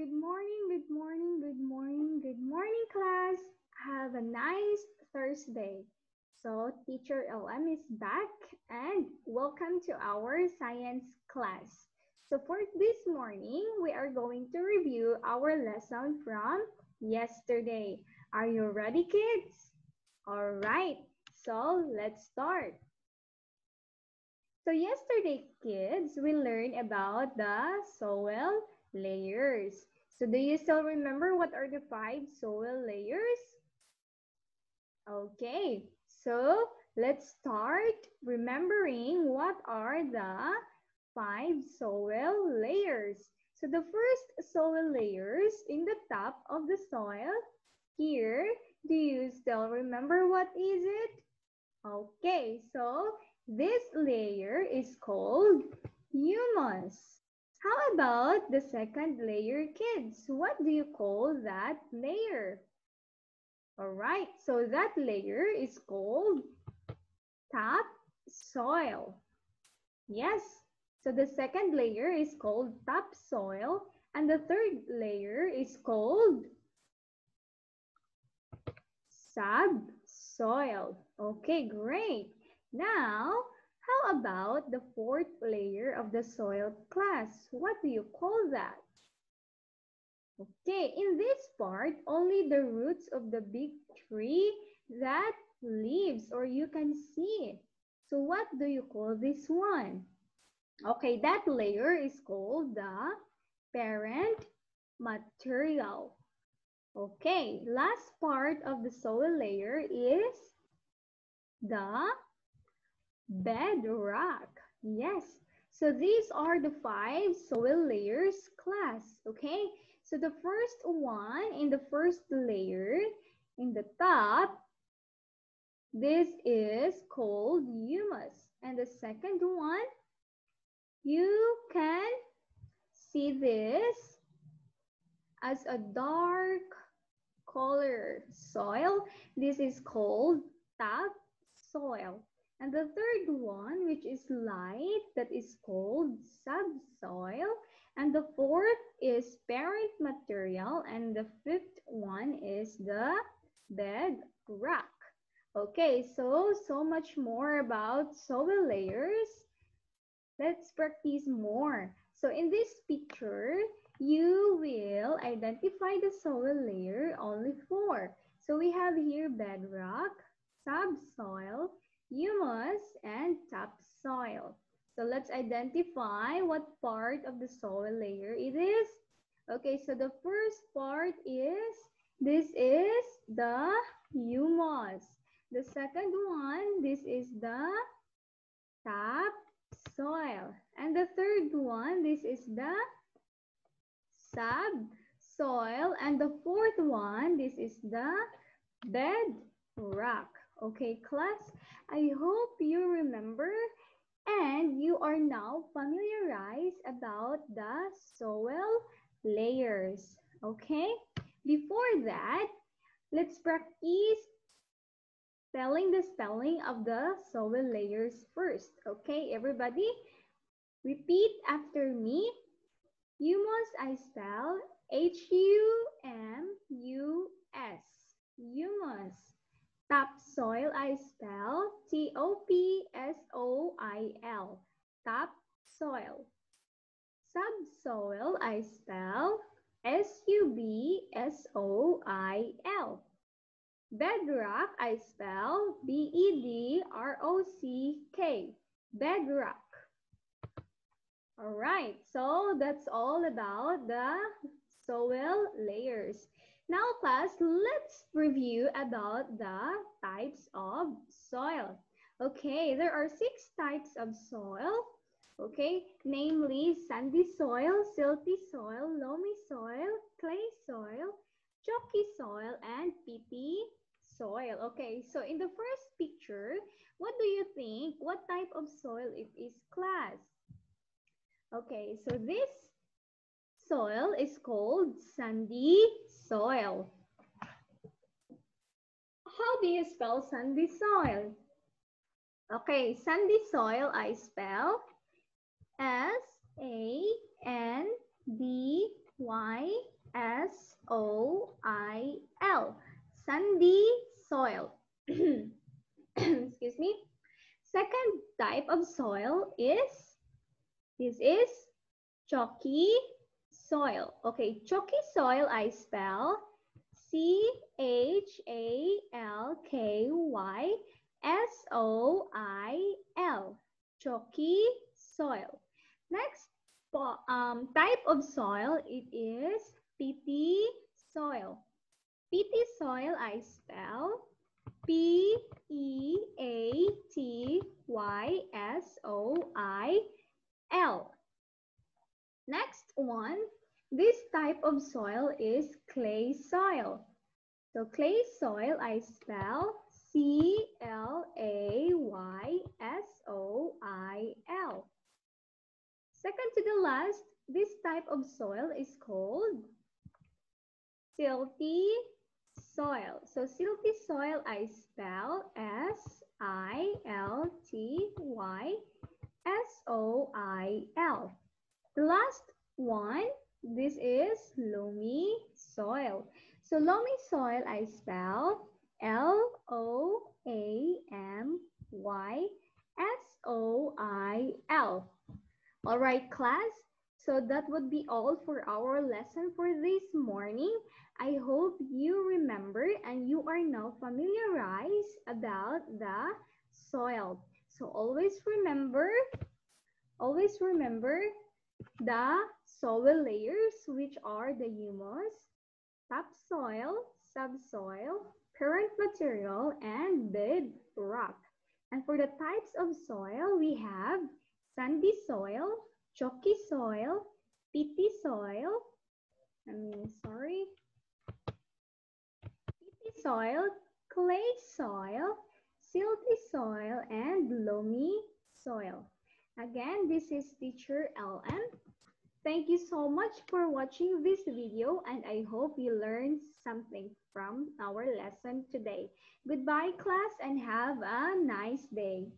Good morning, good morning, good morning, good morning, class. Have a nice Thursday. So, Teacher LM is back and welcome to our science class. So, for this morning, we are going to review our lesson from yesterday. Are you ready, kids? All right, so let's start. So yesterday, kids, we learned about the soil layers. So do you still remember what are the 5 soil layers? Okay, so let's start remembering what are the 5 soil layers. So the first soil layers in the top of the soil here, do you still remember what is it? Okay, so this layer is called humus. How about the second layer, kids? What do you call that layer? All right, so that layer is called topsoil. Yes, so the second layer is called topsoil, and the third layer is called subsoil. Okay, great. Now, how about the fourth layer of the soil class? What do you call that? Okay, in this part, only the roots of the big tree that leaves or you can see. So what do you call this one? Okay, that layer is called the parent material. Okay, last part of the soil layer is the bedrock. Yes, so these are the 5 soil layers, class. Okay, so the first one in the first layer in the top, this is called humus. And the second one, you can see this as a dark color soil. This is called topsoil. And the third one, which is light, that is called subsoil. And the fourth is parent material. And the fifth one is the bedrock. Okay, so much more about soil layers. Let's practice more. So in this picture, you will identify the soil layer only 4. So we have here bedrock, subsoil, humus, and topsoil. So let's identify what part of the soil layer it is. Okay, so the first part is, this is the humus. The second one, this is the topsoil. And the third one, this is the subsoil. And the fourth one, this is the bedrock. Okay, class, I hope you remember and you are now familiarized about the soil layers. Okay, before that, let's practice spelling the spelling of the soil layers first. Okay, everybody, repeat after me. Humus, I spell H-U-M-U-S. Humus. Topsoil, I spell T-O-P-S-O-I-L. Topsoil. Subsoil, I spell S-U-B-S-O-I-L. Bedrock, I spell B-E-D-R-O-C-K. Bedrock. All right, so that's all about the soil layers. Now, class, let's review about the types of soil. Okay, there are 6 types of soil. Okay, namely sandy soil, silty soil, loamy soil, clay soil, chalky soil, and peaty soil. Okay, so in the first picture, what do you think? What type of soil it is, class? Okay, so this soil is called sandy soil. How do you spell sandy soil? Okay, sandy soil I spell S-A-N-D-Y of soil is, this is chalky soil. Okay, chalky soil I spell CHALKYSOIL. Chalky soil. Next type of soil, it is peaty soil. Peaty soil I spell PEATYSOIL. Next one, this type of soil is clay soil. So clay soil I spell CLAYSOIL. Second to the last, this type of soil is called silty soil. So silty soil I spell SILTYSOIL. The last one, this is loamy soil. So loamy soil I spell LOAMYSOIL. All right, class. So that would be all for our lesson for this morning. I hope you remember and you are now familiarized about the soil. So always remember the soil layers, which are the humus, topsoil, subsoil, parent material, and bedrock. And for the types of soil, we have sandy soil, chalky soil, peaty soil, peaty soil, clay soil, silty soil, and loamy soil. Again, this is Teacher LM. Thank you so much for watching this video, and I hope you learned something from our lesson today. Goodbye, class, and have a nice day.